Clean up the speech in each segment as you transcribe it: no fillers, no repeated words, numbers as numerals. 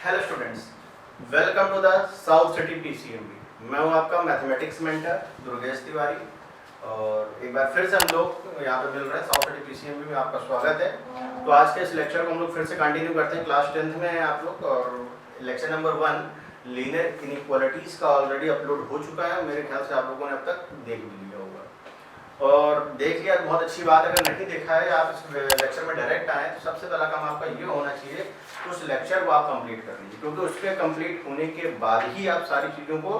Hello students, welcome to the South City PCMB. मैं हूं आपका मैथमेटिक्स मेंटर दुर्गेश तिवारी और एक बार फिर से हम लोग यहाँ पे मिल रहे हैं। साउथ सिटी पीसीएमबी में आपका स्वागत है। तो आज के इस लेक्चर को हम लोग फिर से कंटिन्यू करते हैं। क्लास 10th में हैं आप लोग और लेक्चर नंबर 1 लीनियर इनइक्वालिटीज़ का ऑलरेडी अपलोड हो चुका है। मेरे ख्याल से आप लोगों ने अब तक देख भी लिया होगा और देख लिया, बहुत अच्छी बात है। अगर नहीं देखा है, आप इस लेक्चर में डायरेक्ट आए तो सबसे पहला काम आपका ये होना चाहिए उस लेक्चर को आप कंप्लीट कर लीजिए, क्योंकि उसके कंप्लीट होने के बाद ही आप सारी चीज़ों को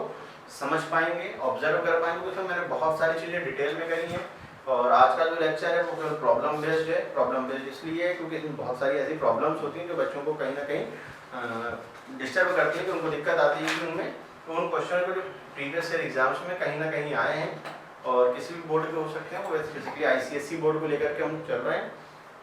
समझ पाएंगे, ऑब्जर्व कर पाएंगे। उसमें मैंने बहुत सारी चीज़ें डिटेल में करी हैं और आज का जो लेक्चर है वो केवल प्रॉब्लम बेस्ड है। प्रॉब्लम बेस्ड इसलिए है क्योंकि इसमें बहुत सारी ऐसी प्रॉब्लम्स होती हैं जो बच्चों को कहीं ना कहीं डिस्टर्ब करती है, कि उनको दिक्कत आती है कि उनमें तो उन क्वेश्चन को जो प्रीवियस ईयर एग्जाम्स में कहीं ना कहीं आए हैं और किसी भी बोर्ड के हो सकते हैं, वो बेसिकली आईसीएसई बोर्ड को लेकर के हम चल रहे हैं।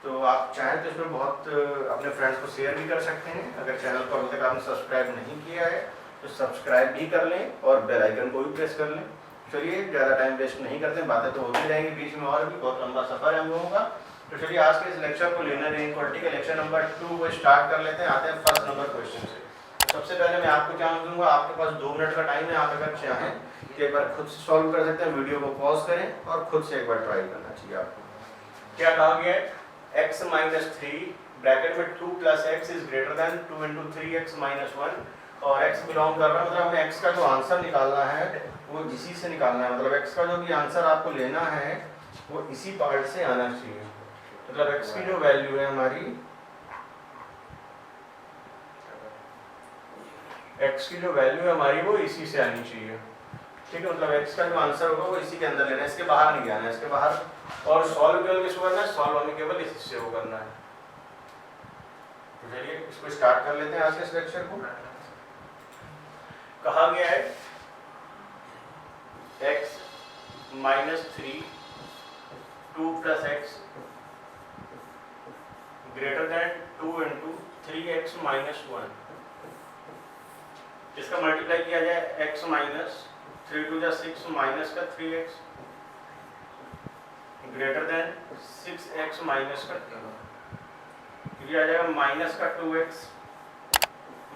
तो आप चाहें तो इसमें बहुत अपने फ्रेंड्स को शेयर भी कर सकते हैं। अगर चैनल को अभी तक आपने सब्सक्राइब नहीं किया है तो सब्सक्राइब भी कर लें और बेल आइकन को भी प्रेस कर लें। चलिए ज़्यादा टाइम वेस्ट नहीं करते हैं, बातें तो होती रहेंगी बीच में और भी बहुत लंबा सफ़र है हम लोगों का। तो चलिए आज के इस लेक्चर को लीनियर इनइक्वालिटी का लेक्चर नंबर 2 को स्टार्ट कर लेते हैं। आते हैं फर्स्ट नंबर क्वेश्चन से। सबसे पहले मैं आपको चांस दूंगा, आपके पास 2 मिनट का टाइम है। आप अगर चाहें कि एक बार खुद से सॉल्व कर सकते हैं, वीडियो को पॉज करें और खुद से एक बार ट्राई करना चाहिए आपको। क्या कहा गया है? x minus 3 ब्रैकेट में 2 plus x is greater than 2 into 3x minus 1 और x बिलोंग कर रहा है, मतलब हमें x का जो आंसर निकालना है वो इसी से निकालना है। मतलब x का जो भी आंसर आपको लेना है वो इसी पार्ट से आना चाहिए। मतलब x की जो वैल्यू है हमारी, x की जो वैल्यू है हमारी वो इसी से आनी चाहिए। ठीक है, मतलब x का जो आंसर होगा वो इसी के अंदर लेना है, इसके बाहर नहीं आना है। इसके बाहर और सॉल्व केवल किसको करना है? सॉल्व हमें केवल इससे वो करना है। तो चलिए इसको स्टार्ट कर लेते हैं आज के इस लेक्चर को। कहा गया है x minus 3 2 plus x greater than 2 into 3x minus 1। इसका मल्टीप्लाई किया जाए x माइनस 3 टू 6 माइनस का 3x greater than 6x minus का 3। ये आ जाएगा माइनस का 2x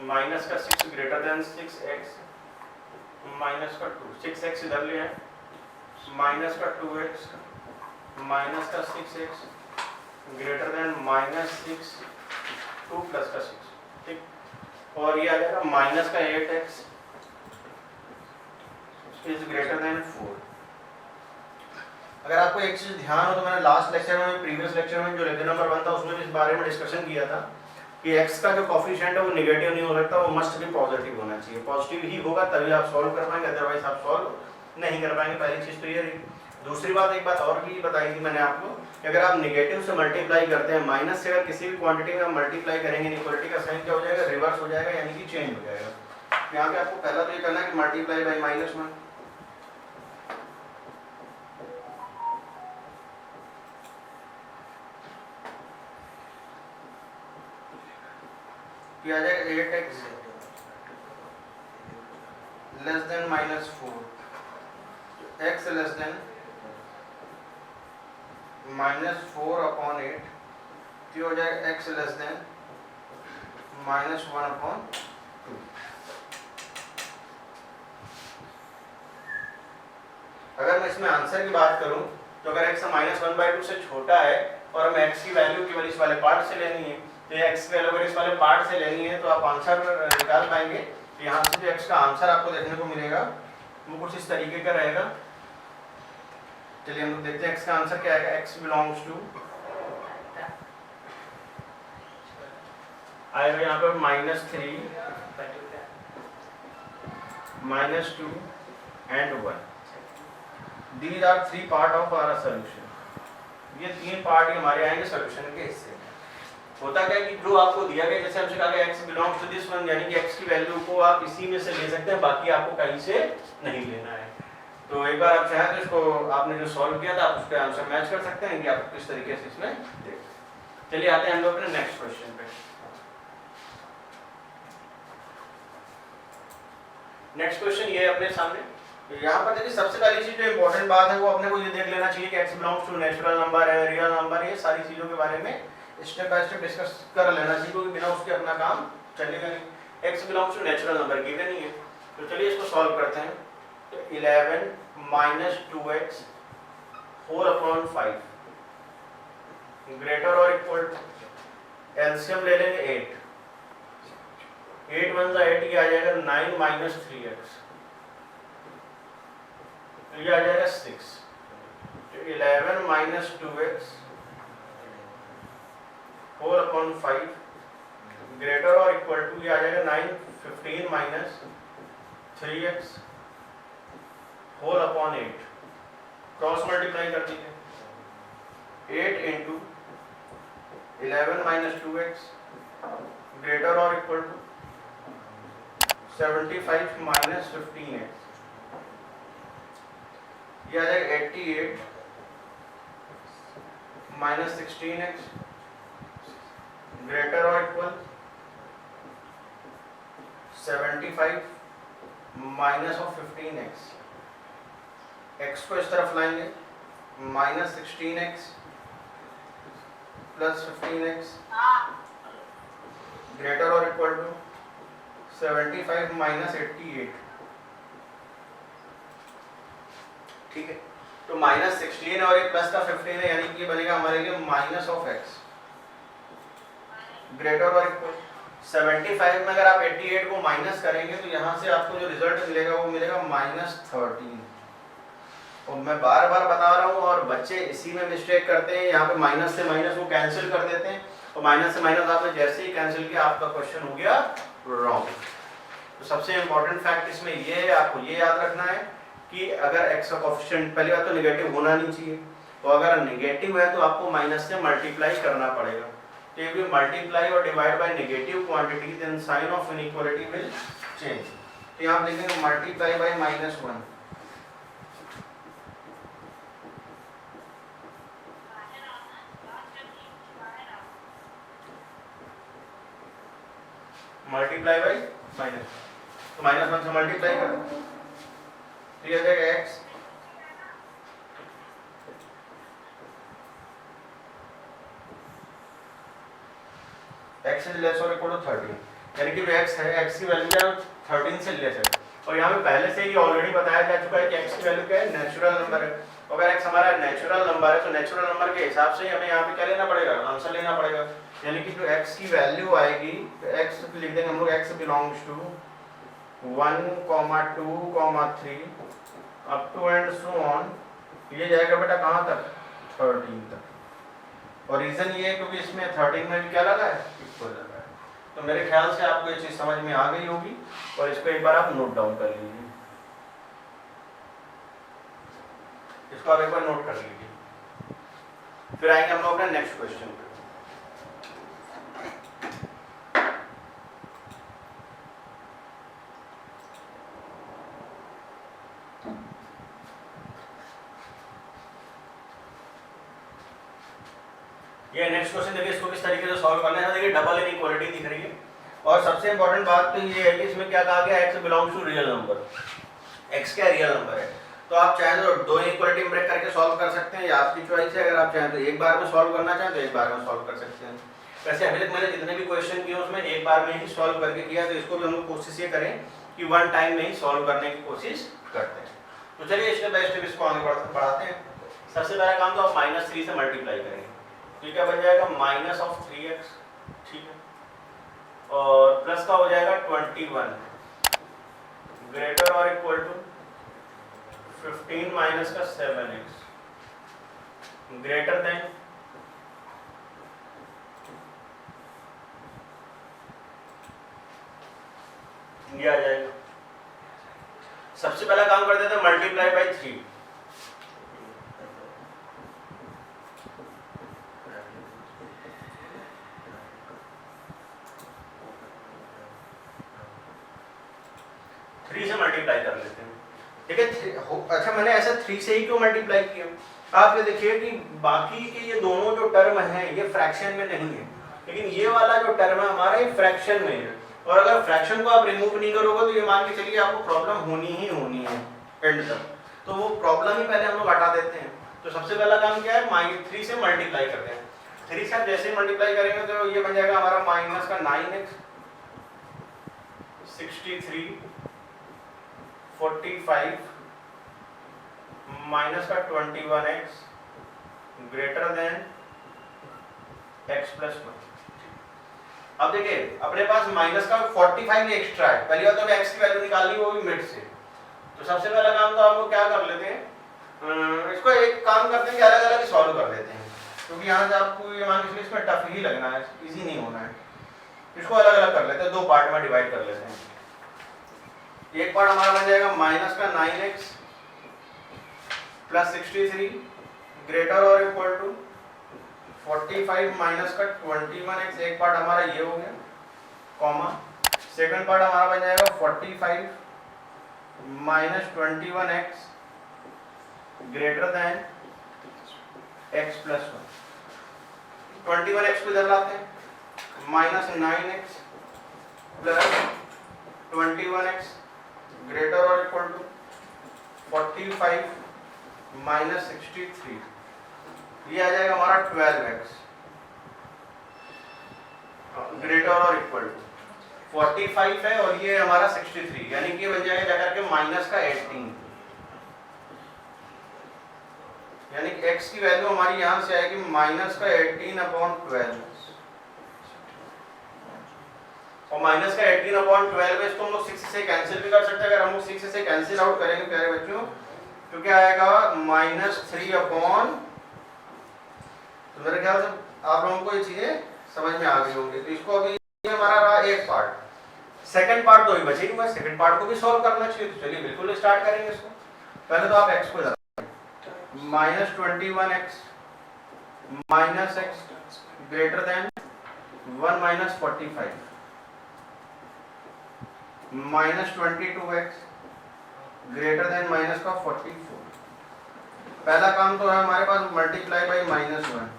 माइनस का 6 ग्रेटर देन 6x माइनस का 2। 6x इधर ले आए, माइनस का 2x माइनस का 6x greater than minus 6 2 plus का 6। ठीक, और ये आ जाएगा माइनस का 8x इज ग्रेटर देन 4। अगर आपको एक चीज ध्यान हो तो मैंने लास्ट लेक्चर में, प्रीवियस लेक्चर में जो लेक्चर नंबर 1 था उसमें इस बारे में डिस्कशन किया था कि x का जो कोफिशिएंट है वो नेगेटिव नहीं हो सकता, वो मस्ट भी पॉजिटिव होना चाहिए। पॉजिटिव ही होगा तभी आप सॉल्व कर पाएंगे, अदरवाइज आप सॉल्व नहीं कर पाएंगे। पहली चीज तो ये रही। दूसरी बात, एक बात और भी बताई थी मैंने आपको कि अगर आप नेगेटिव से मल्टीप्लाई करते हैं, माइनस से अगर किसी भी क्वांटिटी में आप मल्टीप्लाई करेंगे, इनइक्वालिटी का साइन क्या हो जाएगा? रिवर्स हो जाएगा, यानी कि चेंज हो जाएगा। यहाँ पे आपको पहला तो ये करना है कि मल्टीप्लाई बाई -1। आ जाएगा 8x less than -4, x less than -4 upon 8, तो हो जाएगा x लेस देन -1 अपॉन 2। अगर मैं इसमें आंसर की बात करूं तो अगर x -1/2 से छोटा है और हमें x की वैल्यू केवल इस वाले पार्ट से लेनी है, तो x की वैल्यू अगर इस वाले पार्ट से लेनी है तो आप आंसर निकाल पाएंगे। तो यहाँ से जो x का आंसर आपको देखने को मिलेगा वो कुछ इस तरीके का रहेगा। चलिए हम लोग देखते हैं x का आंसर क्या आएगा। x बिलोंग्स टू आएगा यहाँ पर -3 -2 and 1। These are 3 part of our solution. ये 3 पार्ट हमारे आएंगे सॉल्यूशन के हिस्से। होता क्या है कि जो आपको दिया गया, जैसे हमसे कहा गया x belongs to this one, यानी कि x की वैल्यू को आप इसी में से ले सकते हैं, बाकी आपको कहीं से नहीं लेना है। तो एक बार आप चाहें तो इसको आपने जो सॉल्व किया था आप उसका आंसर मैच कर सकते हैं कि आप किस तरीके से इसमें देख। चलिए आते हैं हम लोग अपने नेक्स्ट क्वेश्चन पे। नेक्स्ट क्वेश्चन ये है अपने सामने। तो यहाँ पर देखिए सबसे पहली चीज जो इम्पोर्टेंट बात है वो अपने को ये देख लेना चाहिए कि x belongs to natural number है, रियल नंबर है, ये सारी चीजों के बारे में स्टेप बाय स्टेप डिस्कस कर लेना चाहिए, क्योंकि बिना उसके अपना काम चलेगा नहीं। x belongs to natural number given ही है, तो चलिए इसको सॉल्व करते हैं। तो 11 minus 2x whole upon 5 greater और इक्वल टू एलसीएम ले लेंगे 8, 8 वन 8 ये आ जाएगा 9 माइनस 3x, ये आ जाएगा 6। तो 11 minus 2x whole upon 5 greater और इक्वल टू ये आ जाएगा 9, 15 minus 3x whole upon 8, cross multiply कर दीजिए। 8 इंटू 11 माइनस 2x ग्रेटर और इक्वल टू 75 माइनस 15x, ये आ जाएगा 88 माइनस 16x ग्रेटर और equal 75 minus of 15x, x को इस तरफ लाएंगे minus 16x plus 15x greater और इक्वल टू 75 माइनस 88, ठीक है। तो माइनस 16 और ये प्लस का 15 है, यानी कि ये बनेगा हमारे लिए माइनस ऑफ x ग्रेटर और इक्वल 75 में अगर आप 88 को माइनस करेंगे तो यहाँ से आपको जो रिजल्ट मिलेगा वो मिलेगा माइनस 13। और मैं बार बार बता रहा हूँ और बच्चे इसी में मिस्टेक करते हैं, यहाँ पे माइनस से माइनस वो कैंसिल कर देते हैं, तो माइनस से माइनस आपने जैसे ही कैंसिल किया आपका क्वेश्चन हो गया रॉन्ग। तो सबसे इंपॉर्टेंट फैक्ट इसमें ये है, आपको ये याद रखना है कि अगर x का कोएफिशिएंट पहली बात तो नेगेटिव होना नहीं चाहिए, तो अगर नेगेटिव है तो आपको माइनस से मल्टीप्लाई करना पड़ेगा। तो if you multiply or divide by negative quantity then sign of inequality will change। तो यहाँ आप लिखेंगे multiply by -1, multiply by minus, तो -1 से मल्टीप्लाई कर तो ये आ जाएगा x x इज लेस और इक्वल टू 13, यानी कि जो x है x की वैल्यू है 13 से लेस है। और यहाँ पे पहले से ही ऑलरेडी बताया जा चुका है कि x की वैल्यू क्या है, नेचुरल नंबर है। अगर x हमारा नेचुरल नंबर है तो नेचुरल नंबर के हिसाब से ही हमें यहाँ पे क्या लेना पड़ेगा, आंसर लेना पड़ेगा। यानी कि जो x की वैल्यू आएगी तो x लिख देंगे हम लोग x belongs to 1, 2, 3 up to and so on, ये जाएगा बेटा कहाँ तक, 13 तक। और रीजन ये है क्योंकि इसमें 13 में भी क्या लगा है, इक्वल लगा है। तो मेरे ख्याल से आपको ये चीज समझ में आ गई होगी और इसको एक बार आप नोट डाउन कर लीजिए, इसको आप एक बार नोट कर लीजिए। फिर आएंगे हम लोग अपने नेक्स्ट क्वेश्चन पे। ये नेक्स्ट क्वेश्चन देखिए, इसको किस तरीके से सॉल्व करना है। देखिए डबल इनइक्वालिटी दिख रही है और सबसे इंपॉर्टेंट बात तो ये है कि इसमें क्या कहा गया, x belongs to real number, x क्या रियल नंबर है। तो आप चाहें तो दो इनइक्वालिटी ब्रेक करके सॉल्व कर सकते हैं या आपकी चॉइस है, अगर आप चाहें तो एक बार में सॉल्व करना चाहें तो एक बार में सॉल्व कर सकते हैं। वैसे अभी तक मैंने जितने भी क्वेश्चन किए उसमें एक बार में ही सॉल्व करके किया, तो इसको भी हम लोग कोशिश ये करें कि वन टाइम में ही सॉल्व करने की कोशिश करते हैं। तो चलिए स्टेप बाय स्टेप इसको आगे बढ़ाते हैं। सबसे पहला काम तो आप -3 से मल्टीप्लाई करेंगे, तो क्या बन जाएगा माइनस ऑफ 3x, ठीक है, और प्लस का हो जाएगा 21 ग्रेटर और इक्वल टू 15 माइनस का 7x ग्रेटर देन ये आ जाएगा। सबसे पहला काम कर देते हैं मल्टीप्लाई बाई 3, से मल्टीप्लाई कर लेते हैं, ठीक है। अच्छा मैंने ऐसा 3 से ही क्यों मल्टीप्लाई किया, आप ये देखिए कि बाकी के ये दोनों जो टर्म हैं ये फ्रैक्शन में नहीं है, लेकिन ये वाला जो टर्म है हमारा ये फ्रैक्शन में है। और अगर फ्रैक्शन को आप रिमूव नहीं करोगे तो ये मान के चलिए आपको प्रॉब्लम होनी ही होनी है एंड तक, तो वो प्रॉब्लम ही पहले हम लोग हटा देते हैं। तो सबसे पहला काम क्या है, -3 से मल्टीप्लाई करते हैं। 3 से आप जैसे ही मल्टीप्लाई करेंगे तो ये बन जाएगा हमारा माइनस का 9x 63 45 माइनस का 21x greater than x plus 1। अब देखिए अपने पास माइनस का 45 एक्स्ट्रा है, पहली बात तो हमें x की वैल्यू निकालनी होगी मिड से। तो सबसे पहला काम तो हम लोग क्या कर लेते हैं, इसको एक काम करते हैं कि अलग अलग सॉल्व कर लेते हैं, क्योंकि यहाँ से आपको ये मान के इसमें टफ ही लगना है, इजी नहीं होना है। इसको अलग अलग कर लेते हैं, दो पार्ट में डिवाइड कर लेते हैं। एक पार्ट हमारा बन जाएगा माइनस का 9x प्लस 63 ग्रेटर और इक्वल टू 45 माइनस का 21x। एक पार्ट हमारा ये हो गया कॉमा। सेकंड पार्ट हमारा बन जाएगा 45 minus 21x greater than x plus 1। 21x को इधर लाते हैं, minus 9x plus 21x greater और इक्वल टू 45 माइनस 63, ये आ जाएगा हमारा 12x ग्रेटर और इक्वल टू 45 है और ये हमारा 63, यानी कि बन जाएगा जाकर के माइनस का 18, यानी कि x की वैल्यू हमारी यहां से आएगी माइनस का 18/12। और माइनस का 18/12 है, इसको हम लोग 6 से कैंसिल भी कर सकते हैं। अगर हम लोग 6 से कैंसिल आउट करेंगे प्यारे बच्चों तो क्या आएगा -3/, तो मेरे ख्याल से आप लोगों को ये चीजें समझ में आ गई होंगी। तो इसको अभी ये हमारा रहा एक पार्ट, सेकंड पार्ट तो ही बचेगी, बस सेकंड पार्ट को भी सॉल्व करना चाहिए। तो चलिए बिल्कुल स्टार्ट करेंगे इसको। पहले तो आप x को minus 21x minus x greater than 1 minus 45 minus 22x greater than minus का 44। पहला काम तो है हमारे पास मल्टीप्लाई बाई -1,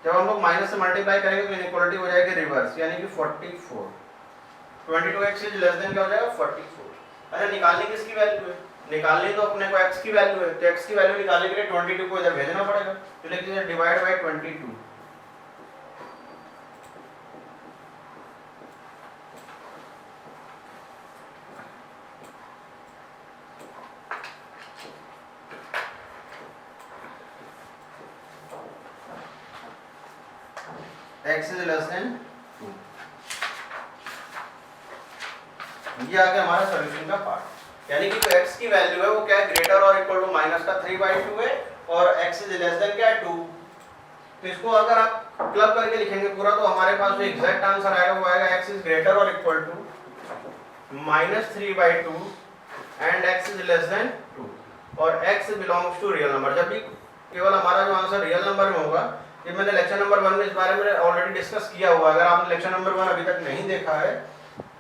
जब हम लोग माइनस से मल्टीप्लाई करेंगे तो इनइक्वालिटी हो जाएगी रिवर्स, यानी कि 44। 22x इज लेस देन क्या हो जाएगा 44। अच्छा निकालने किसकी वैल्यू है, निकालने तो अपने को x की वैल्यू है, तो x की वैल्यू निकालने के लिए 22 को इधर भेजना पड़ेगा। तो लिख दीजिए divide by 22। x is less than 2। ये आ गया हमारा सॉल्यूशन का पार्ट, यानी कि जो x की वैल्यू है वो क्या है, ग्रेटर और इक्वल टू माइनस का 3/2 है और x इज लेस देन क्या है 2। तो इसको अगर आप क्लब करके लिखेंगे पूरा तो हमारे पास जो एग्जैक्ट आंसर आएगा वो आएगा x इज ग्रेटर और equal to minus 3/2 and x is less than 2 और x belongs to real number. जब भी केवल हमारा जो आंसर रियल नंबर में होगा, ये मैंने लेक्चर नंबर 1 में इस बारे में ऑलरेडी डिस्कस किया हुआ है। अगर आपने लेक्चर नंबर 1 अभी तक नहीं देखा है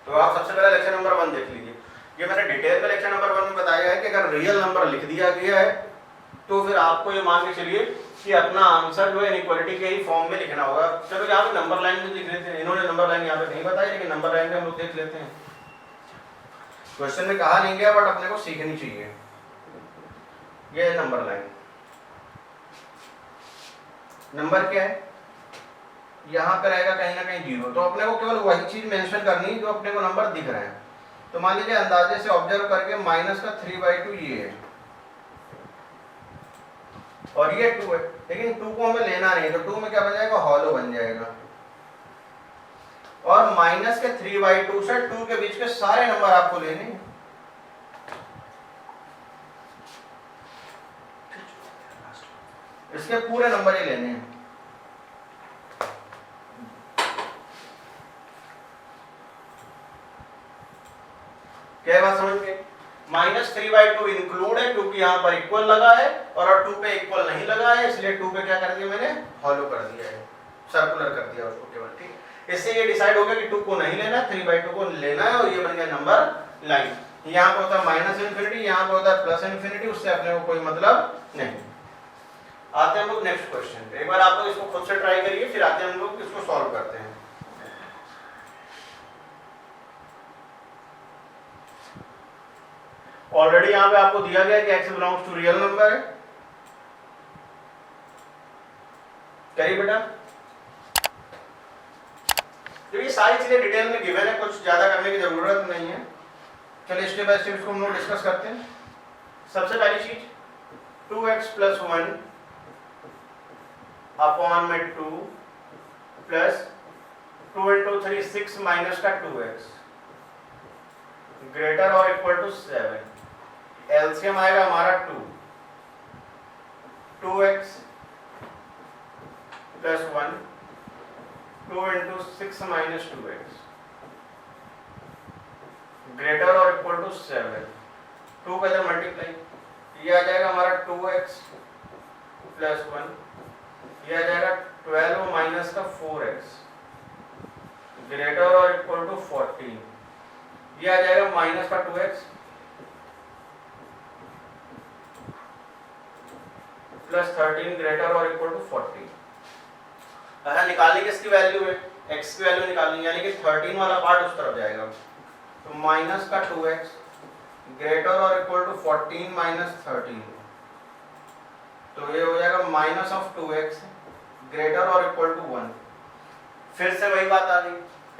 तो आप सबसे पहले लेक्चर नंबर 1 देख लीजिए। ये मैंने डिटेल में लेक्चर नंबर 1 में बताया है कि अगर रियल नंबर लिख दिया गया है तो फिर आपको ये मान के चलिए कि अपना आंसर जो है इनइक्वालिटी के ही फॉर्म में लिखना होगा। चलो यहाँ पे नंबर लाइन में लिख लेते हैं, इन्होंने नंबर लाइन यहाँ पे नहीं बताई लेकिन नंबर लाइन में हम लोग देख लेते हैं। क्वेश्चन में कहा नहीं गया बट अपने को सीखनी चाहिए। ये है नंबर लाइन, नंबर क्या है यहाँ पे रहेगा कहीं ना कहीं 0, तो अपने को केवल वही चीज मेंशन करनी है जो अपने को नंबर दिख रहे हैं। तो मान लीजिए अंदाजे से ऑब्जर्व करके माइनस का 3/2 ये है और ये 2 है, लेकिन 2 को हमें लेना नहीं, तो 2 में क्या बन जाएगा हॉलो बन जाएगा। और माइनस के 3/2 से 2 के बीच के सारे नंबर आपको लेने हैं। इसके पूरे नंबर ही लेने हैं। क्या बात समझ गए? -3/2 इंक्लूड है क्योंकि यहाँ पर इक्वल लगा है और 2 पे इक्वल नहीं लगा है, इसलिए 2 पे क्या कर दिया मैंने हॉलो कर दिया है, सर्कुलर कर दिया उसको केवल। ठीक, इससे ये डिसाइड हो गया कि 2 को नहीं लेना, 3/2 को लेना है और ये बन गया नंबर लाइन। यहाँ पे होता है -∞, यहाँ पे होता है +∞, उससे अपने को कोई मतलब नहीं। आते हैं हम लोग नेक्स्ट क्वेश्चन पे। एक बार आप लोग इसको खुद से ट्राई करिए, फिर आते हैं हम लोग इसको सॉल्व करते हैं। ऑलरेडी यहाँ पे आपको दिया गया है कि x belongs to real number है। करिए बेटा, तो ये सारी चीजें डिटेल में गिवन है, कुछ ज्यादा करने की जरूरत नहीं है। चलिए स्टेप बाय स्टेप इसको हम लोग डिस्कस करते हैं। सबसे पहली चीज 2x प्लस 1 अपॉन में 2 प्लस 2 इंटू 3 6 माइनस का 2x ग्रेटर और इक्वल टू 7। एलसीएम आएगा हमारा 2x plus 1 2 into 6 minus 2x greater और इक्वल टू 7। 2 का इधर मल्टीप्लाई, ये आ जाएगा हमारा 2x प्लस 1, ये आ जाएगा 12 माइनस का 4x ग्रेटर और इक्वल टू 14, ये आ जाएगा माइनस का 2x प्लस 13 ग्रेटर और इक्वल टू 14। अच्छा, निकालने की इसकी वैल्यू है, x की वैल्यू निकालनी, यानी कि 13 वाला पार्ट उस तरफ जाएगा, तो माइनस का 2x ग्रेटर और इक्वल टू 14 माइनस 13, तो ये हो जाएगा माइनस ऑफ 2x ग्रेटर और इक्वल टू 1। फिर से वही बात आ गई,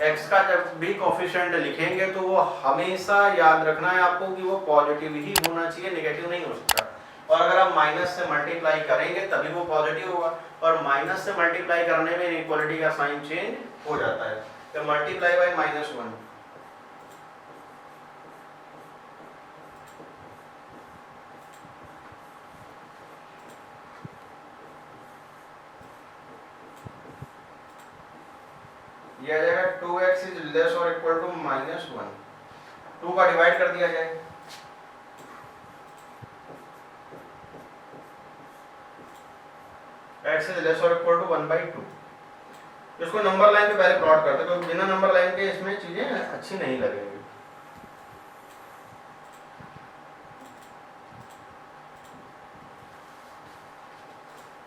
x का जब भी कोफिशिएंट लिखेंगे तो वो हमेशा याद रखना है आपको कि वो पॉजिटिव ही होना चाहिए, नेगेटिव नहीं हो सकता। और अगर आप माइनस से मल्टीप्लाई करेंगे तभी वो पॉजिटिव होगा, और माइनस से मल्टीप्लाई करने में इनइक्वालिटी का साइन चेंज हो जाता है। तो मल्टीप्लाई बाय -1, ये आ जाएगा 2x इज लेस और इक्वल टू -1। 2 का डिवाइड कर दिया जाए, x इज लेस और इक्वल टू 1/2। इसको नंबर लाइन पे पहले प्लॉट करते हैं, क्योंकि बिना नंबर लाइन के इसमें चीजें अच्छी नहीं लगेंगी।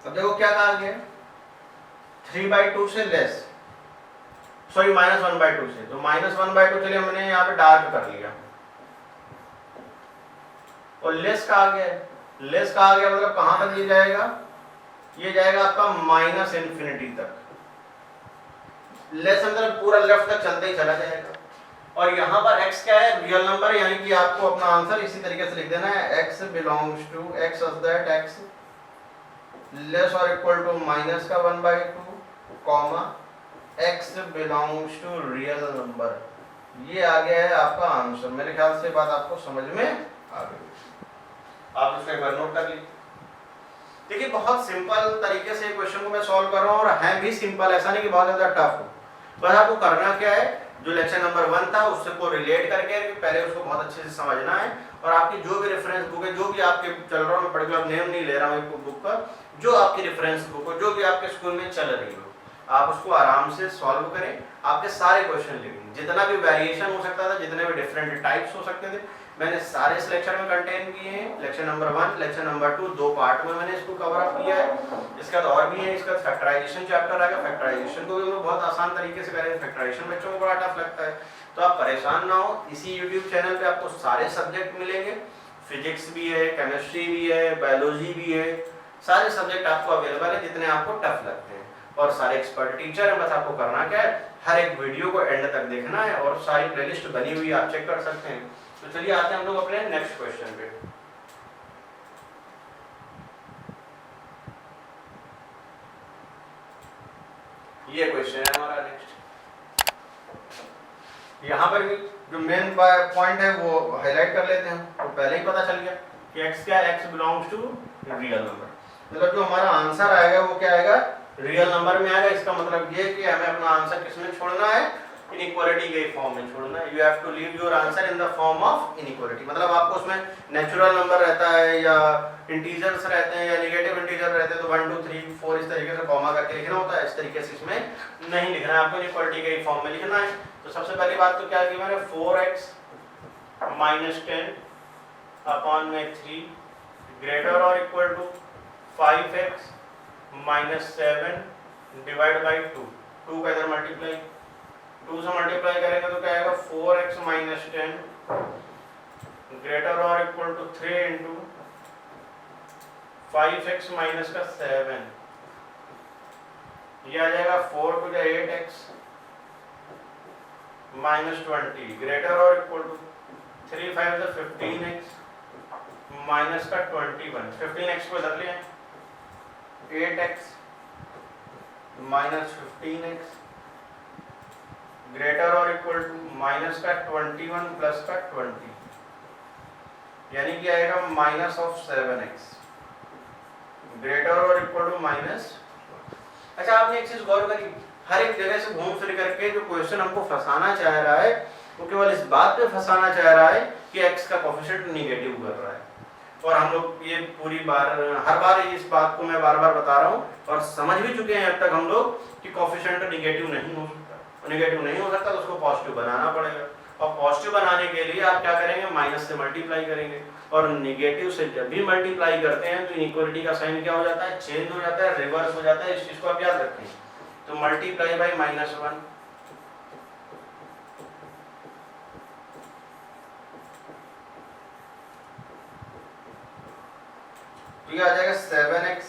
अब देखो क्या कहा गया, 3/2 से लेस, सॉरी -1/2 से, तो -1/2 चलिए हमने यहाँ पे डार्क कर लिया, और लेस कहा गया है। लेस कहा गया मतलब कहां तक ये जाएगा, ये जाएगा आपका -∞ तक। लेस मतलब पूरा लेफ्ट तक चलते ही चला जाएगा। और यहाँ पर x क्या है, रियल नंबर, यानी कि आपको अपना आंसर इसी तरीके से लिख देना है, x belongs to x such that x less और इक्वल टू माइनस का 1/2 comma x belongs to real number. ये आ गया है आपका आंसर। मेरे ख्याल से बात आपको समझ में आ गई। आप इसको एक बार नोट कर लीजिए। देखिए बहुत सिंपल तरीके से क्वेश्चन को मैं सॉल्व कर रहा हूँ, और है भी सिंपल, ऐसा नहीं कि बहुत ज्यादा टफ हो। बस आपको करना क्या है, जो लेक्चर नंबर 1 था उससे को रिलेट करके पहले उसको बहुत अच्छे से समझना है, और आपकी जो भी रेफरेंस बुक है, जो भी आपके चल रहा हूँ, पर्टिकुलर नेम नहीं ले रहा हूँ बुक का, जो आपकी रेफरेंस बुक हो, जो भी आपके स्कूल में चल रही हो, आप उसको आराम से सॉल्व करें। आपके सारे क्वेश्चन लिखें, जितना भी वेरिएशन हो सकता था, जितने भी डिफरेंट टाइप्स हो सकते थे, मैंने सारे इस लेक्चर में कंटेन किए हैं। Lecture number 1, lecture number 2, 2 part में मैंने इसको कवर अप किया है। इसका बाद और भी है, इसका फैक्टराइजेशन चैप्टर आएगा, फैक्टराइजेशन को भी हम लोग बहुत आसान तरीके से करेंगे। फैक्टराइजेशन बच्चों को बड़ा टफ लगता है, तो आप परेशान ना हो, इसी यूट्यूब चैनल पे आपको सारे सब्जेक्ट मिलेंगे, फिजिक्स भी है, केमिस्ट्री भी है, बायोलॉजी भी है, सारे सब्जेक्ट आपको अवेलेबल है जितने आपको टफ लगते हैं, और सारे एक्सपर्ट टीचर हैं। बस आपको करना क्या है, हर एक वीडियो को एंड तक देखना है, और सारी प्लेलिस्ट बनी हुई आप चेक कर सकते हैं। तो चलिए आते हैं हम लोग अपने नेक्स्ट क्वेश्चन पे। ये क्वेश्चन है हमारा नेक्स्ट। यहाँ पर भी जो मेन पॉइंट है वो हाईलाइट कर लेते हैं। तो पहले ही पता चल गया कि x क्या है, x belongs to real number, मतलब जो हमारा आंसर आएगा वो क्या आएगा, रियल नंबर में आएगा। इसका मतलब ये कि हमें अपना आंसर किसमें छोड़ना है, इनइक्वालिटी के फॉर्म में छोड़ना है। You have to leave your answer in the form of inequality, मतलब आपको उसमें नेचुरल नंबर रहता है या इंटीजर्स रहते हैं या नेगेटिव इंटीजर रहते हैं, तो 1 2 3 4 इस तरीके से कॉमा करके लिखना होता है। इस तरीके से इसमें नहीं लिखना है, आपको इनइक्वालिटी के फॉर्म में लिखना है। तो सबसे पहली बात तो क्या है कि मैंने 4x - 10 अपॉन में 3 ग्रेटर और equal to 5x - 7 divide by 2। 2 का इधर मल्टीप्लाई, 2 से मल्टीप्लाई करेंगे तो क्या आएगा, 4x - 10 ग्रेटर और equal to 3 into 5x minus का 7, ये आ जाएगा 4 टू 8x माइनस 20, ग्रेटर और इक्वल टू 3 5 15x माइनस का 21, 15x को इधर ले आए, 8x माइनस 15x ग्रेटर और इक्वल टू माइनस का 21 प्लस का 20, यानी कि आएगा माइनस ऑफ 7x ग्रेटर और इक्वल टू माइनस। अच्छा, आपने एक चीज गौर करी, हर एक जगह से घूम फिर करके जो क्वेश्चन हमको फंसाना चाह रहा है वो केवल इस बात पे फंसाना चाह रहा है कि x का कोफिशिएंट निगेटिव कर रहा है। और हम लोग ये पूरी बार हर बार इस बात को मैं बार बार बता रहा हूँ और समझ भी चुके हैं अब तक हम लोग कि कोफिशिएंट निगेटिव नहीं हो सकता। निगेटिव नहीं हो सकता तो उसको पॉजिटिव बनाना पड़ेगा, और पॉजिटिव बनाने के लिए आप क्या करेंगे, माइनस से मल्टीप्लाई करेंगे, और निगेटिव से जब भी मल्टीप्लाई करते हैं तो इनइक्वालिटी का साइन क्या हो जाता है, चेंज हो जाता है, रिवर्स हो जाता है। इस चीज को आप याद रखें। तो मल्टीप्लाई बाय -1, तो ये आ जाएगा 7x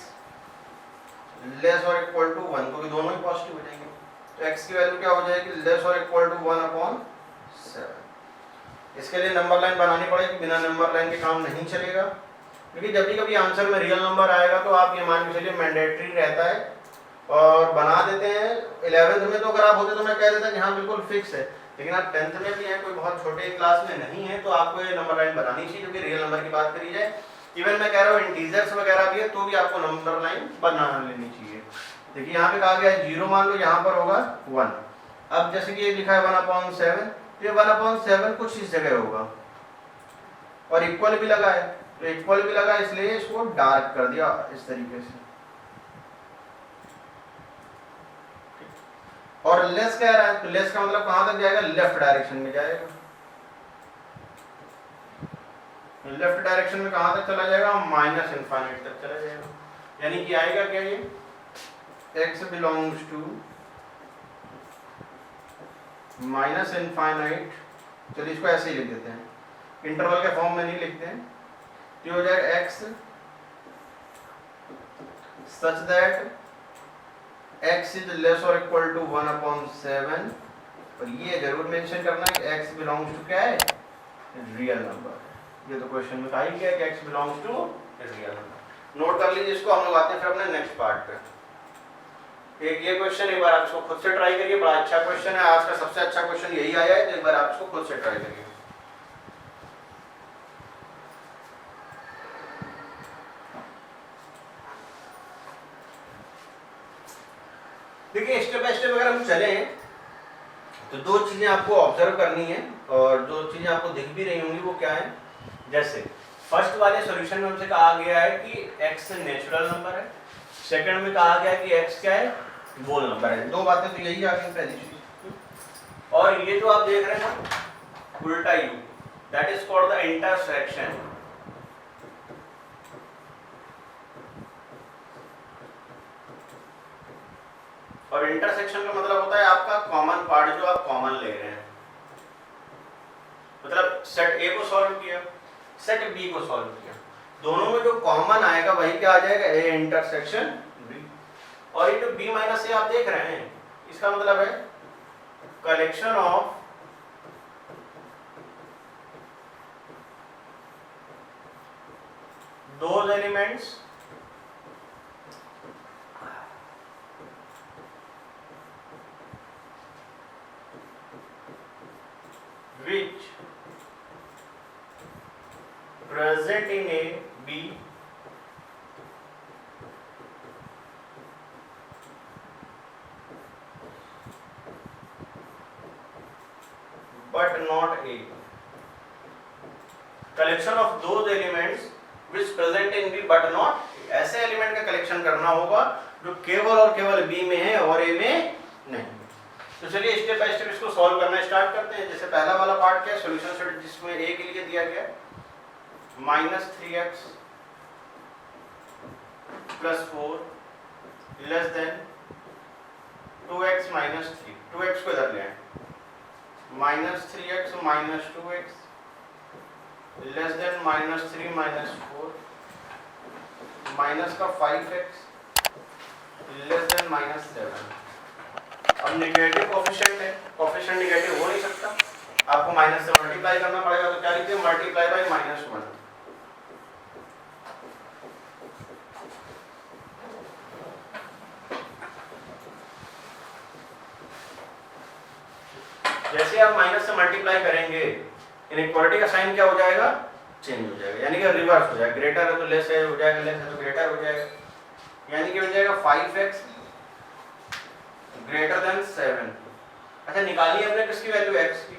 लेस और इक्वल टू 1, क्योंकि दोनों ही पॉजिटिव हो जाएंगे। तो x की वैल्यू क्या हो जाएगी, लेस और इक्वल टू 1/7। इसके लिए नंबर लाइन बनानी पड़ेगी, बिना नंबर लाइन के काम नहीं चलेगा, क्योंकि जब भी कभी आंसर में रियल नंबर आएगा तो आप ये मान के चलिए मैंडेटरी रहता है और बना देते हैं। 11th में तो अगर आप होते तो मैं कह देता कि हाँ बिल्कुल फिक्स है, लेकिन आप 10th में भी हैं, कोई बहुत छोटे क्लास में नहीं है, तो आपको ये नंबर लाइन बनानी चाहिए, क्योंकि रियल नंबर की बात करी जाए। इवन मैं कह रहा हूँ इंटीजर्स वगैरह भी है तो भी आपको नंबर लाइन बना लेनी चाहिए। देखिए यहाँ पे कहा गया है 0 मान लो, यहाँ पर होगा 1। अब जैसे कि ये लिखा है 1/7, तो ये 1/7 कुछ इस जगह होगा, और इक्वल भी लगा है, तो इक्वल भी लगा इसलिए इसको डार्क कर दिया इस तरीके से। और लेस कह रहा है, तो लेस का मतलब कहां तक जाएगा, लेफ्ट डायरेक्शन में जाएगा। लेफ्ट डायरेक्शन में कहां तक चला जाएगा, माइनस इनफाइनाइट तक चला जाएगा। यानी कि आएगा क्या, ये x belongs to minus infinite, चलिए इसको ऐसे ही लिख देते हैं, इंटरवल के फॉर्म में नहीं लिखते हैं। तो हो जाएगा x such that x is less और इक्वल टू 1/7, और ये जरूर मेंशन करना है कि x बिलोंग्स टू क्या है, रियल नंबर। ये तो क्वेश्चन में कहा ही गया कि x belongs to real number. Note कर लीजिए इसको। हम लोग आते हैं फिर अपने नेक्स्ट पार्ट पे। एक ये क्वेश्चन एक बार आप इसको खुद से ट्राई करिए, बड़ा अच्छा क्वेश्चन है, आज का सबसे अच्छा क्वेश्चन यही आया है, तो एक बार आप इसको खुद से ट्राई करिए। देखिए स्टेप बाय स्टेप अगर हम चले तो दो चीजें आपको ऑब्जर्व करनी है, और जो चीजें आपको दिख भी रही होंगी वो क्या है। जैसे फर्स्ट वाले सॉल्यूशन में हमसे कहा गया है कि x नेचुरल नंबर है, सेकंड में कहा गया है कि x क्या है, होल नंबर है। दो बातें तो यही आ गई पहली चीज। और ये जो आप देख रहे हैं ना उल्टा u, that is called the intersection. और इंटरसेक्शन का मतलब होता है आपका कॉमन पार्ट जो आप कॉमन ले रहे हैं। मतलब सेट ए को सॉल्व किया, सेट बी को सॉल्व किया, दोनों में जो कॉमन आएगा वही क्या आ जाएगा, ए इंटरसेक्शन बी। और ये जो बी माइनस ए आप देख रहे हैं, इसका मतलब है collection of those elements which present in A, B but not A. Collection of those elements which present in B but not A. ऐसे एलिमेंट का कलेक्शन करना होगा जो केवल और केवल B में है और A में नहीं। तो चलिए स्टेप बाय स्टेप इसको सॉल्व करना स्टार्ट करते हैं। जैसे पहला वाला पार्ट क्या है, सॉल्यूशन सेट, जिसमें a के लिए दिया गया -3x + 4 less than 2x - 3। 2x को इधर ले आए, -3x - 2x less than -3 -4 minus का 5x लेस देन -7। अब नेगेटिव कोफिशिएंट है, कोफिशिएंट नेगेटिव हो नहीं सकता, आपको माइनस से मल्टीप्लाई करना पड़ेगा। तो क्या लिखते हैं, मल्टीप्लाई बाय -1। जैसे आप माइनस से मल्टीप्लाई करेंगे, इनइक्वालिटी का साइन क्या हो जाएगा, चेंज हो जाएगा, यानी कि रिवर्स हो जाएगा। ग्रेटर है तो लेस हो जाएगा, लेस है तो ग्रेटर हो जाएगा, यानी कि हो जाएगा 5x ग्रेटर देन 7। अच्छा निकालिए हमने किसकी वैल्यू, x की,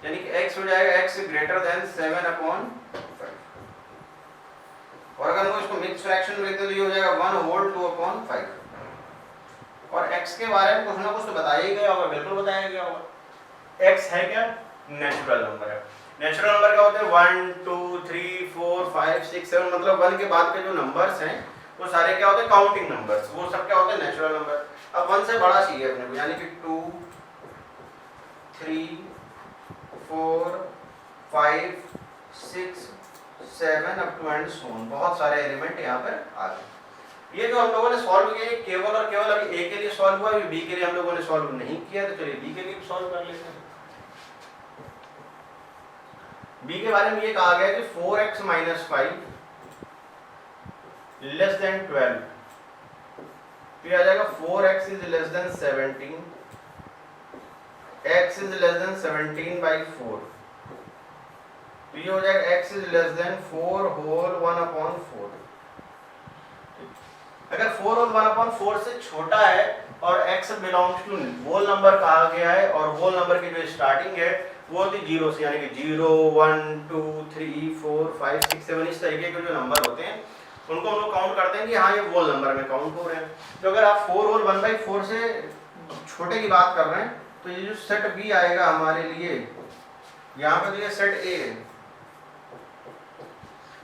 यानी कि x हो जाएगा x ग्रेटर देन 7/5। और अगर हम इसको मिक्स फ्रैक्शन में लिखते तो ये हो जाएगा 1/2/5। और x के बारे में कुछ ना कुछ तो बताया ही गया होगा, बिल्कुल बताया गया होगा। x है क्या, नेचुरल नंबर है। नेचुरल नंबर क्या होते हैं, 1 2 3 4 5 6 7, मतलब 1 के बाद के जो नंबर्स हैं वो सारे क्या होते हैं, काउंटिंग नंबर्स, वो सब क्या होते हैं, नेचुरल नंबर। अब 1 से बड़ा चाहिए अपने को, यानी कि 2 3 4 5 6 7 up to and so on, बहुत सारे एलिमेंट यहाँ पर आ गए। ये जो हम लोगों ने सॉल्व किए केवल और केवल अभी a के लिए सॉल्व हुआ, अभी b के लिए हम लोगों ने सॉल्व नहीं किया, तो चलिए b के लिए सॉल्व कर लेते हैं। b के बारे में ये कहा गया कि 4x - 5 लेस देन 12, तो ये आ जाएगा 4x is less than 17, x is less than 17/4, तो ये हो जाएगा x is less than 4 whole 1/4। अगर 4 होल 1/4 से छोटा है और x belongs to whole number कहा गया है, और होल नंबर की जो स्टार्टिंग है वो होती है 0 से, यानी कि 0 1 2 3 4 5 6 7, इस तरीके के जो नंबर होते हैं उनको हम लोग काउंट करते हैं कि हाँ ये होल नंबर में काउंट हो रहे हैं। तो अगर आप 4 होल 1/4 से छोटे की बात कर रहे हैं, तो ये जो सेट बी आएगा हमारे लिए, यहाँ पे तो ये सेट ए है,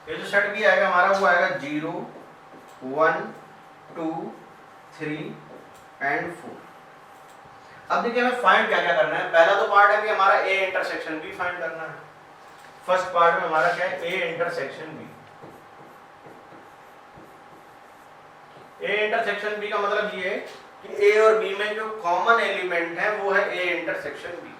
ये जो सेट बी आएगा हमारा वो आएगा 0 1 2 3 एंड 4। अब देखिए हमें फाइंड क्या क्या करना है। पहला तो पार्ट है कि हमारा ए इंटरसेक्शन बी फाइंड करना है। फर्स्ट पार्ट में हमारा क्या है, A intersection B. A intersection B का मतलब ये है कि ए और बी में जो कॉमन एलिमेंट है वो है ए इंटरसेक्शन बी।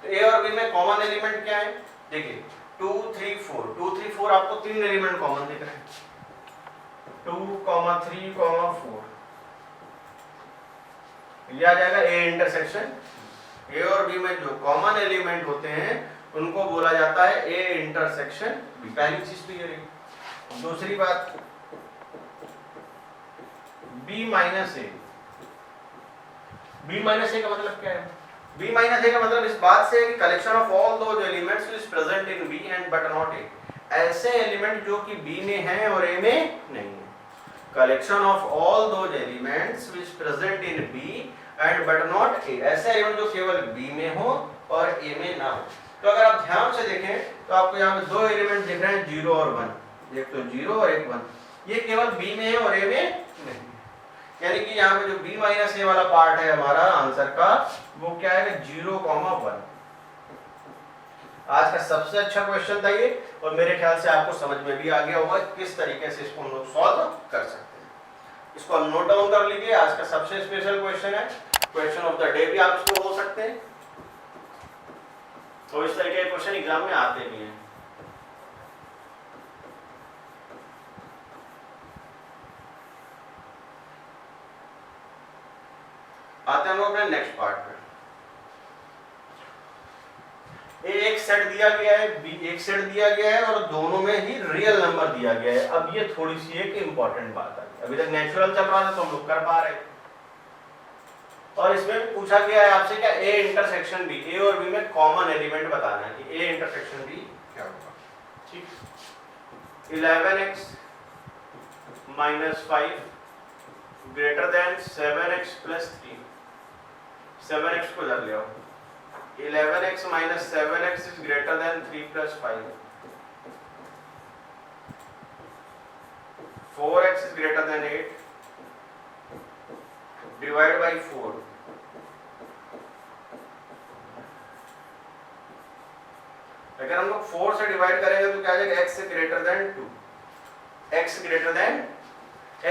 तो ए और बी में कॉमन एलिमेंट क्या है, देखिए 2 3 4, 2 3 4 आपको तीन एलिमेंट कॉमन दिख रहे हैं, 2 3 4, ये आ जाएगा ए इंटरसेक्शन। ए और बी में जो कॉमन एलिमेंट होते हैं उनको बोला जाता है ए इंटरसेक्शन बी। पहली चीज तो ये रही। दूसरी बात बी माइनस ए। बी माइनस ए का मतलब क्या है, बी माइनस ए का मतलब इस बात से है कि collection of all those elements is present in B and but not A. ऐसे एलिमेंट जो कि बी में हैं और ए में नहीं है। Collection of all those elements which present in B and but not A, ऐसे एलिमेंट जो केवल बी में हो और ए में ना हो। तो अगर आप ध्यान से देखें तो आपको यहाँ पे दो एलिमेंट दिख रहे हैं 0 और 1, एक तो 0 और एक 1, ये केवल बी में है और ए में नहीं। यानी कि यहाँ पे जो b माइनस ए वाला पार्ट है हमारा आंसर का, वो क्या है, 0, 1। आज का सबसे अच्छा क्वेश्चन था ये, और मेरे ख्याल से आपको समझ में भी आ गया होगा किस तरीके से इसको हम लोग सॉल्व कर सकते हैं। इसको आप नोट डाउन कर लीजिए, आज का सबसे स्पेशल क्वेश्चन है, क्वेश्चन ऑफ द डे भी आप इसको बोल सकते हैं। तो इस तरीके के क्वेश्चन एग्जाम में आते भी हैं। आते हैं हम लोग अपने नेक्स्ट पार्ट पे। ए एक सेट दिया गया है, बी एक सेट दिया गया है, और दोनों में ही रियल नंबर दिया गया है। अब ये थोड़ी सी एक इंपॉर्टेंट बात है, अभी तक नेचुरल चल रहा था तो हम लोग कर पा रहे, और इसमें पूछा गया है आपसे क्या, ए इंटरसेक्शन बी, ए और बी में कॉमन एलिमेंट बताना है कि ए इंटरसेक्शन बी क्या होगा। ठीक, 11x - 5 greater than 7x + 3, 7x को इधर ले आओ, 11x - 7x is greater than 3 + 5, 4x is greater than 8, divide by 4, अगर हम लोग 4 से डिवाइड करेंगे तो क्या आ जाएगा x greater than 2, x greater than,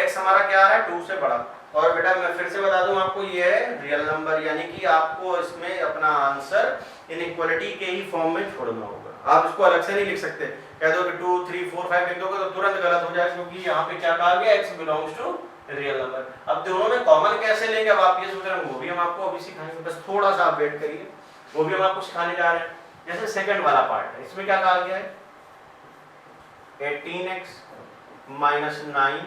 x हमारा क्या आ रहा है 2 से बड़ा। और बेटा मैं फिर से बता दूं आपको, ये है रियल नंबर, यानी कि आपको इसमें अपना आंसर इनइक्वालिटी के ही फॉर्म में छोड़ना होगा। आप इसको अलग से नहीं लिख सकते, कह दो कि 2 3 4 5 लिख दोगे तो तुरंत गलत हो जाएगा, क्योंकि यहाँ पे क्या कहा गया, x belongs to real number. अब दोनों में कॉमन कैसे लेंगे, अब आप ये सोच रहे हैं, वो भी हम आपको अभी सिखाएंगे, बस थोड़ा सा आप वेट करिए, वो भी हम आपको सिखाने जा रहे हैं। जैसे सेकंड वाला पार्ट है, इसमें क्या कहा गया है, 18x माइनस 9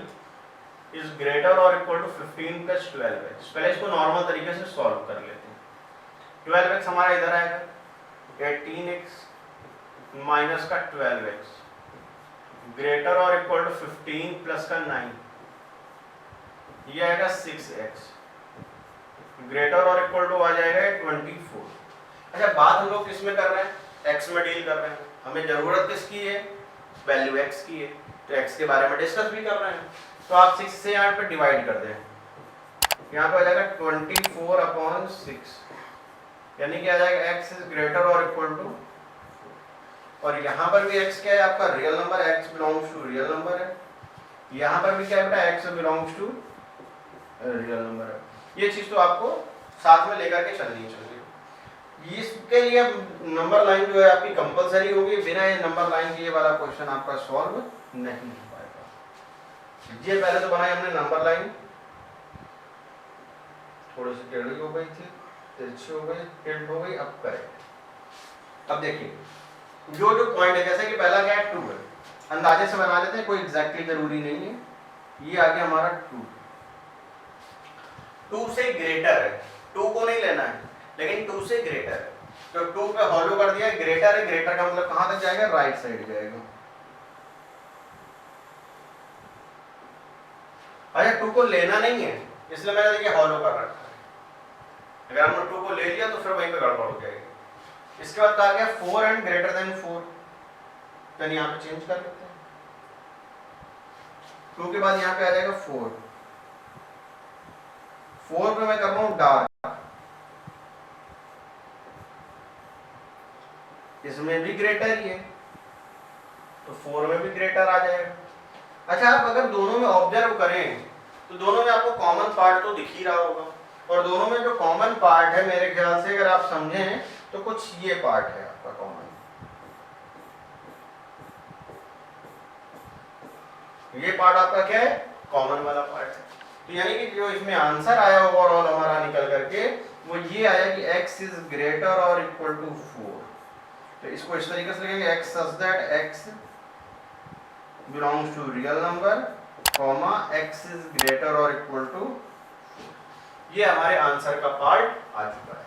इज ग्रेटर और इक्वल टू 15 प्लस 12x। पहले इसको नॉर्मल तरीके से सॉल्व कर लेते हैं। 12x हमारा इधर आएगा, 18x माइनस का 12x ग्रेटर और इक्वल टू 15 प्लस का 9, ये आएगा 6x ग्रेटर और इक्वल टू आ जाएगा 24। अच्छा, बात हम लोग किस में कर रहे हैं, x में डील कर रहे हैं, हमें जरूरत किसकी है, वैल्यू x की है, तो x के बारे में डिस्कस भी कर रहे हैं। तो आप 6 से यहाँ पे डिवाइड कर दें, यहाँ पे आ जाएगा 24/6, यानी कि आ जाएगा x इज ग्रेटर और इक्वल टू, और यहाँ पर भी x क्या है आपका real number, x belongs to real number है, यहाँ पर भी क्या है बेटा, x belongs to real number है। ये चीज तो आपको साथ में लेकर के चलनी चाहिए। इसके लिए नंबर लाइन जो है आपकी कंपलसरी होगी, बिना ये नंबर लाइन के ये वाला क्वेश्चन आपका सॉल्व नहीं हो पाएगा। ये पहले तो बनाई हमने नंबर लाइन, थोड़ी सी टेढ़ी हो गई थी, तिरछी हो गई, टिल्ट हो गई, अब करेक्ट। अब देखिए जो जो पॉइंट है, जैसे कि पहला क्या है 2 है, अंदाजे से बना लेते हैं, कोई एग्जैक्टली जरूरी नहीं है। ये आ गया हमारा 2 से ग्रेटर है, 2 को नहीं लेना है, लेकिन 2 से ग्रेटर है, तो 2 पे हॉलो कर दिया, ग्रेटर है, ग्रेटर का मतलब कहां तक जाएगा, राइट साइड जाएगा। अच्छा 2 को लेना नहीं है, इसलिए मैंने देखिए हॉलो कर रखा है। अगर हमने 2 को ले लिया तो फिर वहीं पे गड़बड़ हो जाएगी। इसके बाद कहा गया 4 एंड ग्रेटर देन 4, तो यहाँ पे चेंज कर लेते हैं, 2 के बाद यहाँ पे आ जाएगा 4 पे मैं कर रहा हूं डार्क, इसमें भी ग्रेटर ही है, तो 4 में भी ग्रेटर आ जाएगा। अच्छा, आप अगर दोनों में ऑब्जर्व करें तो दोनों में आपको कॉमन पार्ट तो दिख ही रहा होगा, और दोनों में जो कॉमन पार्ट है मेरे ख्याल से अगर आप समझें तो कुछ ये पार्ट है आपका कॉमन, ये पार्ट आपका क्या है, कॉमन वाला पार्ट है। तो यानी कि जो इसमें आंसर आया ओवरऑल हमारा निकल करके वो ये आया कि x इज ग्रेटर और इक्वल टू 4। तो इसको इस तरीके से लिखेंगे, x such that x belongs to real number, comma x is greater or equal to 4। ये हमारे आंसर का पार्ट आ चुका है।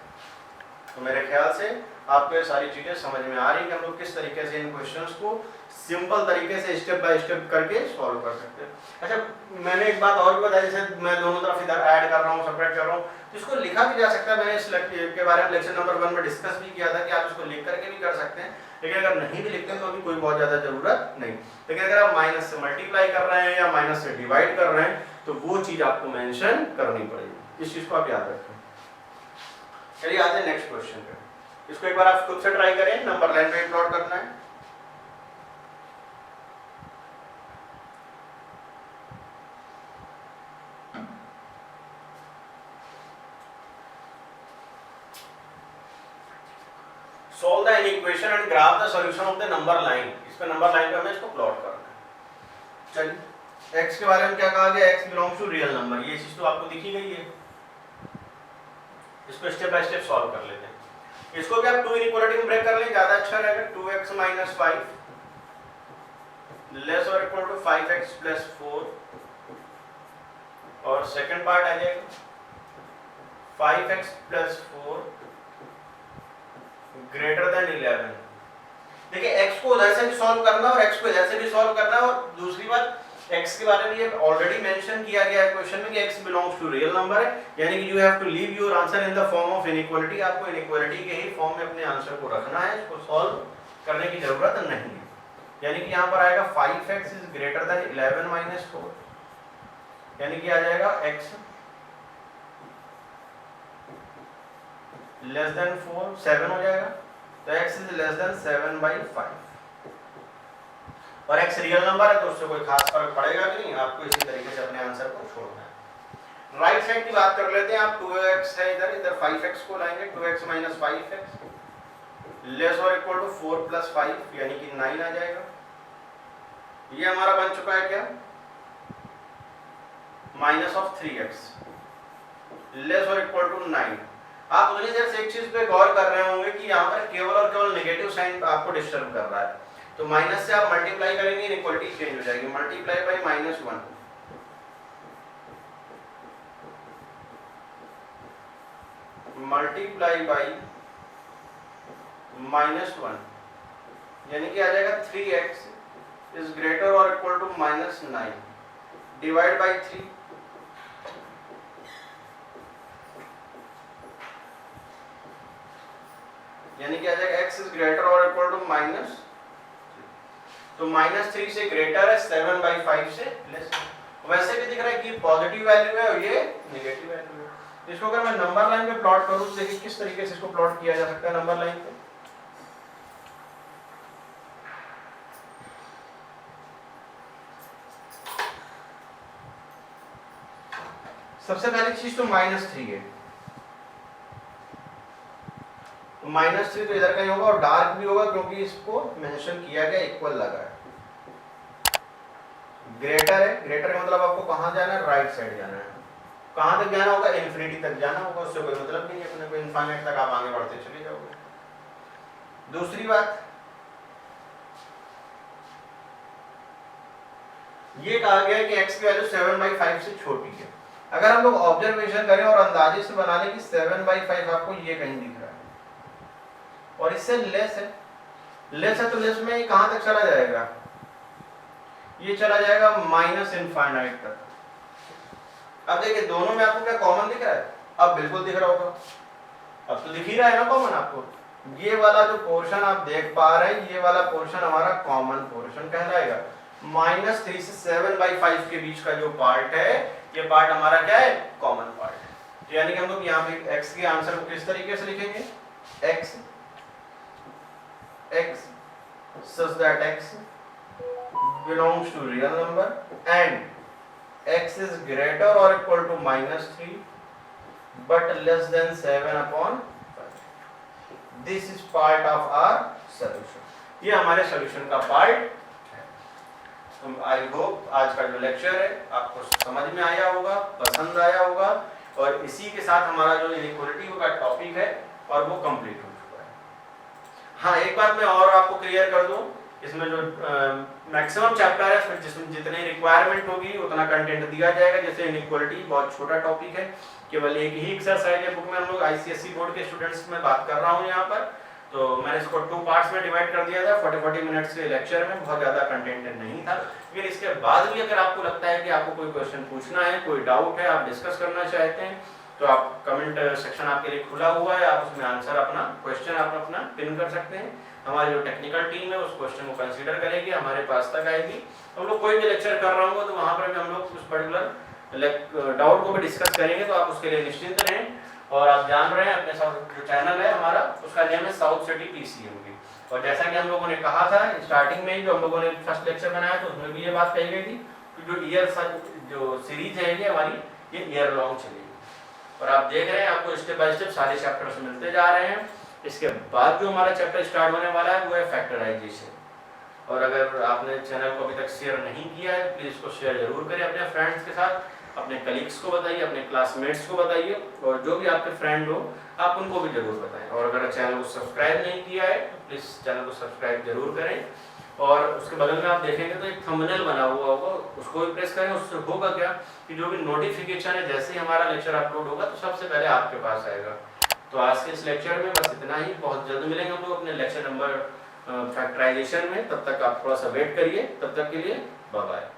तो मेरे ख्याल से आपको ये सारी चीजें समझ में आ रही है कि हम लोग किस तरीके से इन क्वेश्चंस को सिंपल तरीके से स्टेप बाय स्टेप करके सॉल्व कर सकते हैं। अच्छा, मैंने एक बात और भी बताई, जैसे मैं दोनों तरफ इधर ऐड कर रहा हूँ, सेपरेट कर रहा हूँ, तो इसको लिखा भी जा सकता है। मैंने इस के बारे में लेक्चर नंबर 1 में डिस्कस भी किया था कि आप इसको लिख करके भी कर सकते हैं, लेकिन अगर नहीं भी लिखते हैं तो भी कोई बहुत ज्यादा जरूरत नहीं। लेकिन अगर आप माइनस से मल्टीप्लाई कर रहे हैं या माइनस से डिवाइड कर रहे हैं तो वो चीज आपको मेंशन करनी पड़ेगी, इस चीज को आप याद रखें। चलिए आते हैं नेक्स्ट क्वेश्चन पे। इसको एक बार आप खुद से ट्राई करें, नंबर लाइन पे प्लॉट करना है। Solve the inequation and graph the solution of the number line। इस पे नंबर लाइन पे हमें इसको प्लॉट करना है। चलिए x के बारे में क्या कहा गया, x belongs to real number, ये चीज तो आपको दिखी गई है। इसको स्टेप बाय स्टेप सॉल्व कर लेते हैं। इसको भी आप 2 इनइक्वालिटी में ब्रेक कर लें, ज्यादा अच्छा रहेगा। 2x - 5 लेस और इक्वल टू 5x + 4, और सेकंड पार्ट आ जाएगा 5x + 4 ग्रेटर देन 11। देखिए x को उधर से भी सॉल्व करना और x को इधर से भी सॉल्व करना, और दूसरी बात x के बारे में ये ऑलरेडी मेंशन किया गया है क्वेश्चन में कि x belongs to real number है, यानी कि you have to leave your answer in the form of inequality. आपको इनइक्वालिटी के ही फॉर्म में अपने आंसर को रखना है, इसको सॉल्व करने की जरूरत नहीं है। यानी कि यहाँ पर आएगा 5x इज ग्रेटर देन 11 - 4, यानी कि आ जाएगा x लेस देन 4, 7 हो जाएगा, तो x इज लेस देन 7/5 और x रियल नंबर है तो उससे कोई खास फर्क पड़ेगा कि नहीं, आपको इसी तरीके से अपने आंसर को छोड़ना है। राइट साइड की बात कर लेते हैं। आप 2x है इधर 5x को लाएंगे, 2x - 5x लेस और इक्वल टू 4 + 5 यानी कि 9 आ जाएगा। ये हमारा बन चुका है क्या, -3x लेस और इक्वल टू 9। आप उतनी देर से एक चीज पे गौर कर रहे होंगे कि यहाँ पर केवल और केवल नेगेटिव साइन आपको डिस्टर्ब कर रहा है, तो माइनस से आप मल्टीप्लाई करेंगे, इनइक्वालिटी चेंज हो जाएगी, मल्टीप्लाई बाय -1 मल्टीप्लाई बाय -1 यानी कि आ जाएगा 3x इज ग्रेटर और इक्वल टू -9 डिवाइड बाय 3 यानी कि आ जाएगा x इज ग्रेटर और इक्वल टू -, तो -3 से ग्रेटर है, 7/5 से लेस। वैसे भी दिख रहा है कि पॉजिटिव वैल्यू है और ये नेगेटिव वैल्यू है। इसको अगर मैं नंबर लाइन पे प्लॉट करूं तो देखिए किस तरीके से इसको प्लॉट किया जा सकता है नंबर लाइन पे। सबसे पहली चीज तो -3 है, तो -3 तो इधर का ही होगा और डार्क भी होगा क्योंकि इसको मेंशन किया गया, इक्वल लगा है। ग्रेटर है, ग्रेटर का मतलब आपको कहां जाना है, राइट साइड जाना है। कहां तक जाना होगा, इन्फिनिटी तक जाना होगा, उससे कोई मतलब नहीं है, अपने को इनफाइनाइट तक आप आगे बढ़ते चले जाओगे। दूसरी बात ये कहा गया है कि x की वैल्यू 7/5 से छोटी है। अगर हम लोग ऑब्जर्वेशन करें और अंदाजे से बना लें कि 7/5 आपको ये कहीं दिख रहा है और इससे लेस है, लेस है तो लेस में ये कहां तक चला जाएगा, ये चला जाएगा -इनफाइनाइट तक। अब देखिए दोनों में आपको क्या कॉमन दिख रहा है, अब बिल्कुल दिख रहा होगा, अब तो दिख ही रहा है ना कॉमन आपको। ये वाला जो पोर्शन आप देख पा रहे हैं, ये वाला पोर्शन हमारा कॉमन पोर्शन कहलाएगा। -3 से 7/5 के बीच का जो पार्ट है, ये पार्ट हमारा क्या है, कॉमन पार्ट है। तो यानी कि हम लोग यहाँ पे x के आंसर को किस तरीके से लिखेंगे, x such that x belongs to real number and x is greater or equal to -3 but less than 7/5. This is part of our solution. ये हमारे सॉल्यूशन का पार्ट है। आई होप आज का जो लेक्चर है आपको समझ में आया होगा, पसंद आया होगा और इसी के साथ हमारा जो इनइक्वालिटी का टॉपिक है और वो कंप्लीट हो चुका है। हाँ, एक बात मैं और आपको क्लियर कर दूं, इसमें जो मैक्सिमम चैप्टर है इसमें जिसमें जितनी रिक्वायरमेंट होगी उतना कंटेंट दिया जाएगा। जैसे इनइक्वालिटी बहुत छोटा टॉपिक है, केवल एक ही एक्सरसाइज है बुक में। हम लोग आईसीएसई बोर्ड के स्टूडेंट्स में बात कर रहा हूँ यहाँ पर, तो मैंने इसको 2 पार्ट्स में डिवाइड कर दिया था। 40 मिनट्स के लेक्चर में बहुत ज़्यादा कंटेंट नहीं था, लेकिन इसके बाद भी अगर आपको लगता है कि आपको कोई क्वेश्चन पूछना है, कोई डाउट है, आप डिस्कस करना चाहते हैं, तो आप कमेंट सेक्शन आपके लिए खुला हुआ है, आप उसमें आंसर अपना क्वेश्चन आप अपना पिन कर सकते हैं। हमारी जो टेक्निकल टीम है उस क्वेश्चन को कंसीडर करेगी, हमारे पास तक आएगी। हम लोग कोई भी लेक्चर कर रहा हूँ तो वहाँ पर भी हम लोग उस पर्टिकुलर डाउट को भी डिस्कस करेंगे, तो आप उसके लिए निश्चिंत रहें। और आप जान रहे हैं अपने जो चैनल है हमारा, उसका नेम है साउथ सिटी पीसीएमबी। और जैसा कि हम लोगों ने कहा था स्टार्टिंग में ही, जो हम लोगों ने फर्स्ट लेक्चर बनाया तो उसमें भी ये बात कही गई थी कि जो सीरीज है ये हमारी, ये ईयर लॉन्ग चलेगी। और आप देख रहे हैं आपको स्टेप बाय स्टेप सारे चैप्टर्स मिलते जा रहे हैं। इसके बाद जो हमारा चैप्टर स्टार्ट होने वाला है वो है फैक्टराइजेशन। और अगर आपने चैनल को अभी तक शेयर नहीं किया है, प्लीज़ इसको शेयर जरूर करें अपने फ्रेंड्स के साथ, अपने कलीग्स को बताइए, अपने क्लासमेट्स को बताइए, और जो भी आपके फ्रेंड हो आप उनको भी जरूर बताएं। और अगर चैनल को सब्सक्राइब नहीं किया है तो प्लीज़ चैनल को सब्सक्राइब जरूर करें। और उसके बगल में आप देखेंगे तो एक थंबनेल बना हुआ होगा, उसको भी प्रेस करें। उससे होगा क्या कि जो भी नोटिफिकेशन है जैसे ही हमारा लेक्चर अपलोड होगा तो सबसे पहले आपके पास आएगा। तो आज के इस लेक्चर में बस इतना ही। बहुत जल्द मिलेंगे हम लोग अपने लेक्चर नंबर फैक्टराइजेशन में। तब तक आप थोड़ा सा वेट करिए। तब तक के लिए बाय बाय।